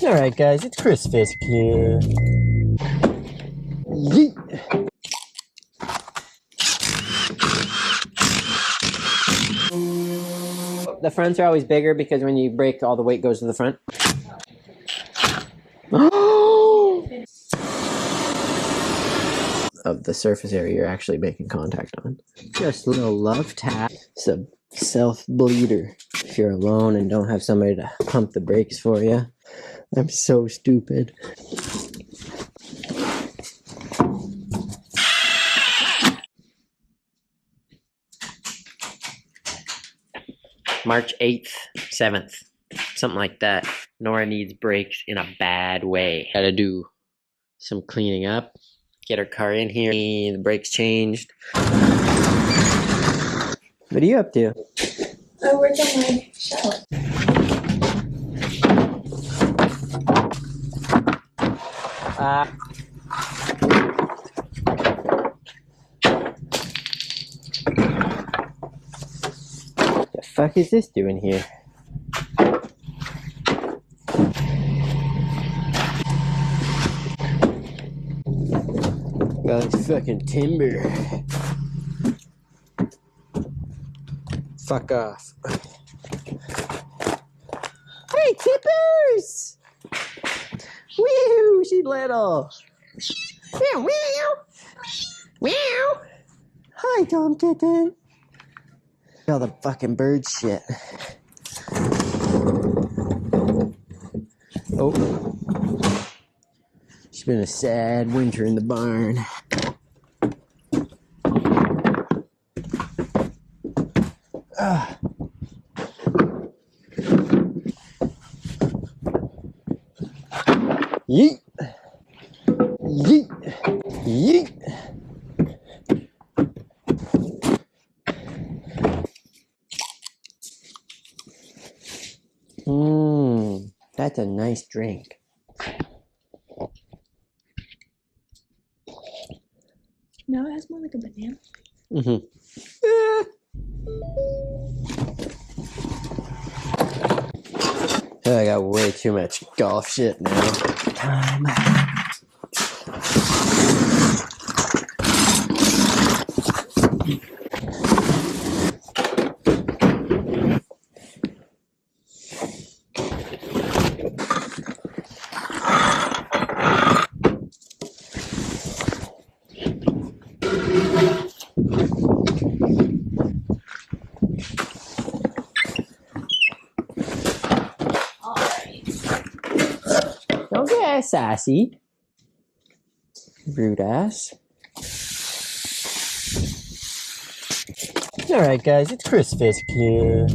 Alright guys, it's Chris Fisk here. Yeet. The fronts are always bigger because when you brake, all the weight goes to the front. Of the surface area you're actually making contact on. Just a little love tap. It's a self-bleeder. If you're alone and don't have somebody to pump the brakes for you. I'm so stupid. March 8th, 7th, something like that. Nora needs brakes in a bad way. Gotta do some cleaning up. Get her car in here. The brakes changed. What are you up to? I worked on my shower. The fuck is this doing here? Well, it's fucking timber. Fuck off. Hey, Tippers! Woo! She's little. Meow, meow. Meow. Hi, Tom Kitten. All the fucking bird shit. Oh. It's been a sad winter in the barn. Yeet! Yeet! Yeet! That's a nice drink. No, it has more like a banana. I got way too much golf shit now. Time. Don't get sassy. Rude ass. Alright guys, it's Chris Fisk here.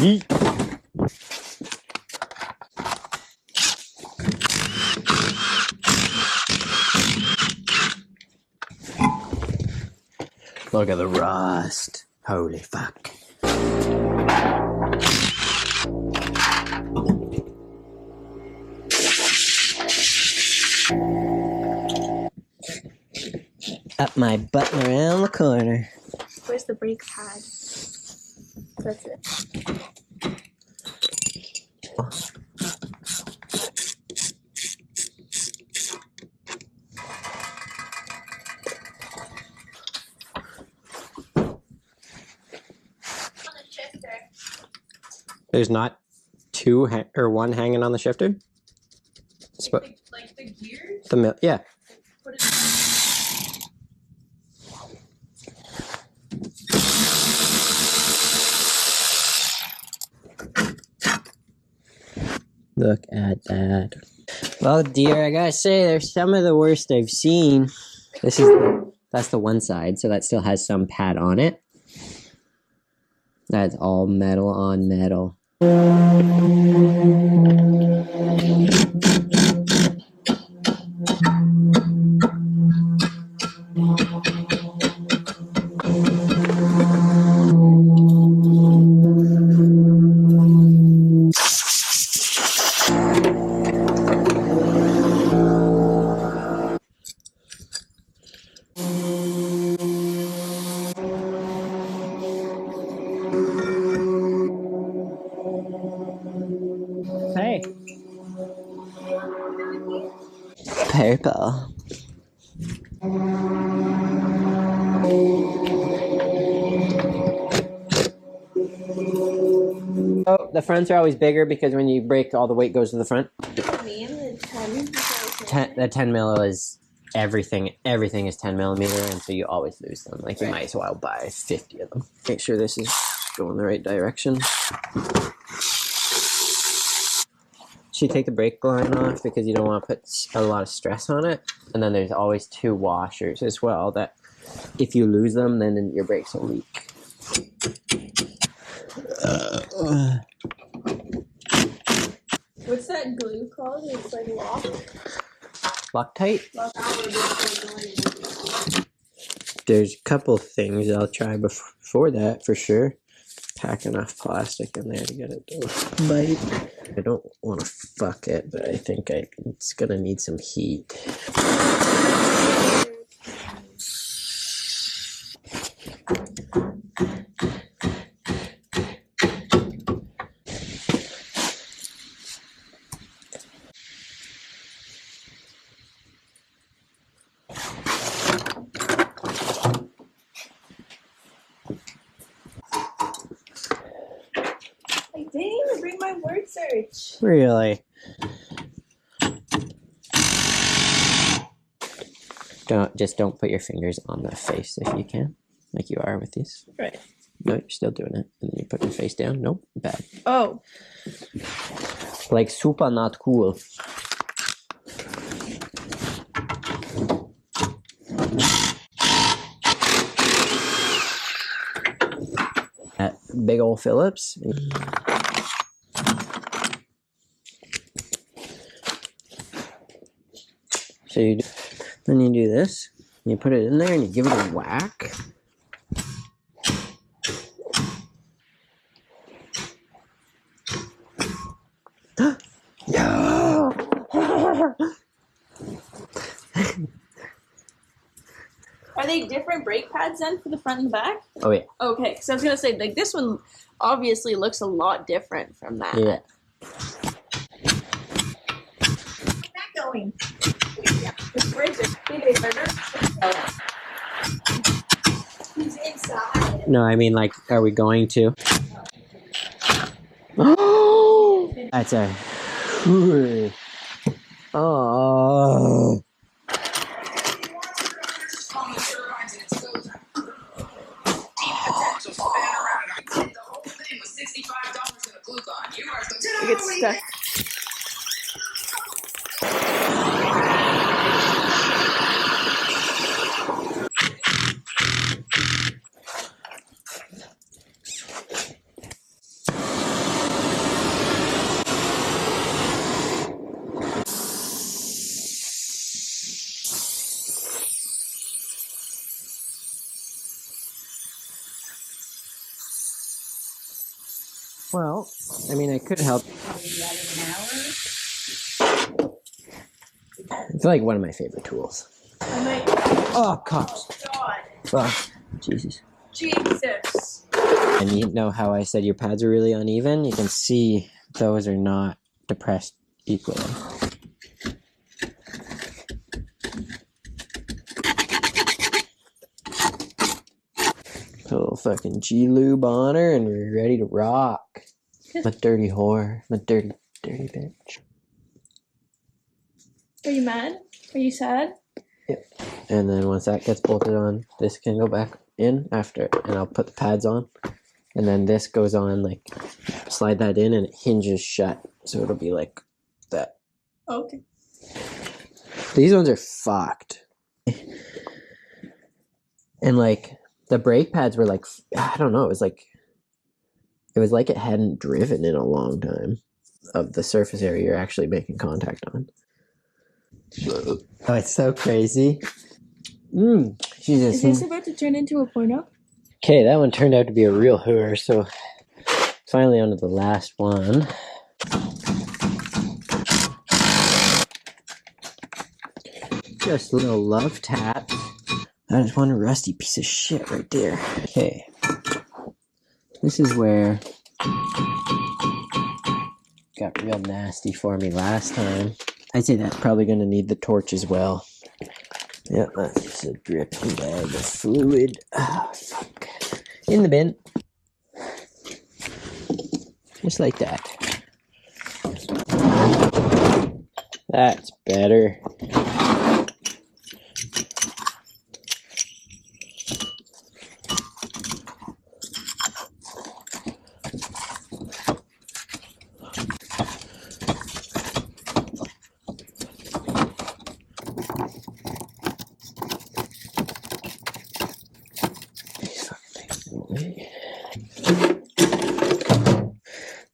Yeet. Look at the rust. Holy fuck. Up my butt and around the corner. Where's the brake pad? That's it. There's not two or one hanging on the shifter? Like the gears? Yeah. Put it Look at that. Well, dear, I gotta say, they're some of the worst I've seen. That's the one side, so that still has some pad on it. That's all metal on metal. purple. Oh, the fronts are always bigger because when you break, all the weight goes to the front. Me and the 10. The 10 mil is everything. Everything is 10 millimeter, and so you always lose them. Like you might as well buy 50 of them. Make sure this is going the right direction. So you take the brake line off because you don't want to put a lot of stress on it. And then there's always 2 washers as well that if you lose them, then your brakes will leak. What's that glue called? It's like lock. Loctite? There's a couple things I'll try before that for sure. Pack enough plastic in there to get it to bite. I don't want to fuck it, but I think it's gonna need some heat. I didn't even bring my word search. Really? Don't put your fingers on the face if you can, like you are with these. Right. No, you're still doing it, and then you put your face down. Nope, bad. Oh. Like super not cool. That big old Phillips. So then you do this, you put it in there and you give it a whack. Yeah. Are they different brake pads then for the front and the back? Oh yeah. Okay, because I was gonna say like this one obviously looks a lot different from that. Yeah. Back going. The brakes are bigger. He's inside. No, I mean like, are we going to? Oh, that's a. Oh. It gets stuck. Well, I mean, I could help. It's like one of my favorite tools. Oh, cops. God. Fuck. Jesus. Jesus. And you know how I said your pads are really uneven? You can see those are not depressed equally. Put a little fucking G-lube on her and we're ready to rock. I'm a dirty whore. I'm a dirty bitch. Are you mad? Are you sad? Yep. And then once that gets bolted on, this can go back in after, and I'll put the pads on. And then this goes on, like, slide that in and it hinges shut. So it'll be like that. Okay. These ones are fucked. And like, the brake pads were like, I don't know, it was like it hadn't driven in a long time of the surface area you're actually making contact on. Oh, it's so crazy. Jesus. Is this about to turn into a porno? Okay, that one turned out to be a real hooer, so finally onto the last one. Just a little love tap. That is one rusty piece of shit right there. Okay. This is where it got real nasty for me last time. I'd say that's probably going to need the torch as well. Yep, that's just a dripping bag of fluid. Ah, fuck. In the bin. Just like that. That's better.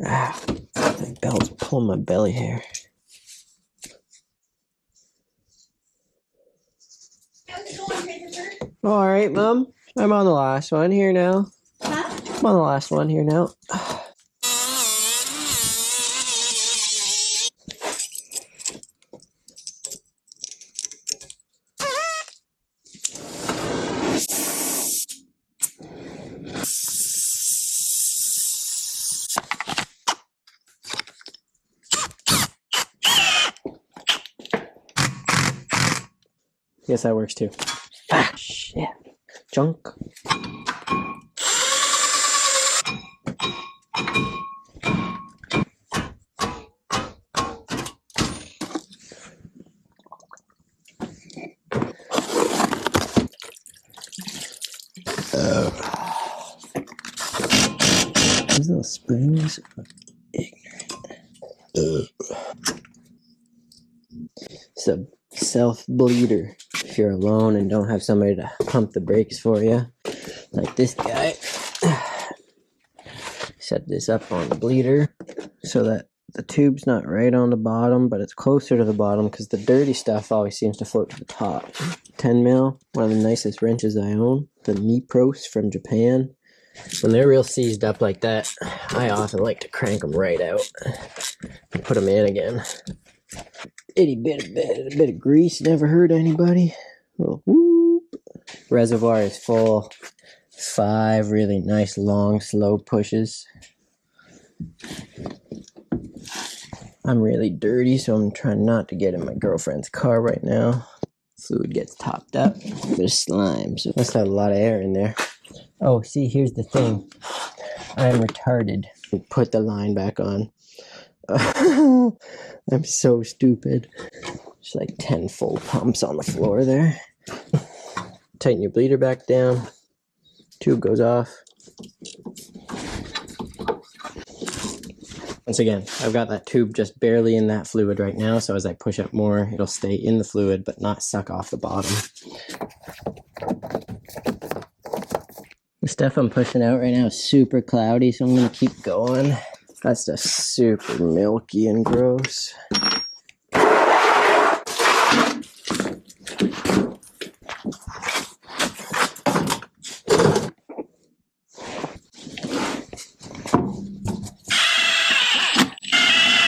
Ah, my belt's pulling my belly hair. All right, Mom. I'm on the last one here now. Huh? I'm on the last one here now. Yes, that works too. Ah, shit. Junk. These little springs are ignorant. It's a self-bleeder. If you're alone and don't have somebody to pump the brakes for you, like this guy. Set this up on the bleeder so that the tube's not right on the bottom, but it's closer to the bottom because the dirty stuff always seems to float to the top. 10 mil, one of the nicest wrenches I own. The Mipros from Japan. When they're real seized up like that, I often like to crank them right out and put them in again. Itty bit of grease never hurt anybody. Oh, whoop. Reservoir is full. 5 really nice long slow pushes. I'm really dirty, so I'm trying not to get in my girlfriend's car right now. Fluid gets topped up. There's slime, so must have a lot of air in there. Oh, see, here's the thing. I'm retarded. Put the line back on. I'm so stupid. There's like 10 full pumps on the floor there. Tighten your bleeder back down. Tube goes off. Once again, I've got that tube just barely in that fluid right now, so as I push up more, it'll stay in the fluid but not suck off the bottom. The stuff I'm pushing out right now is super cloudy, so I'm going to keep going. That's just super milky and gross.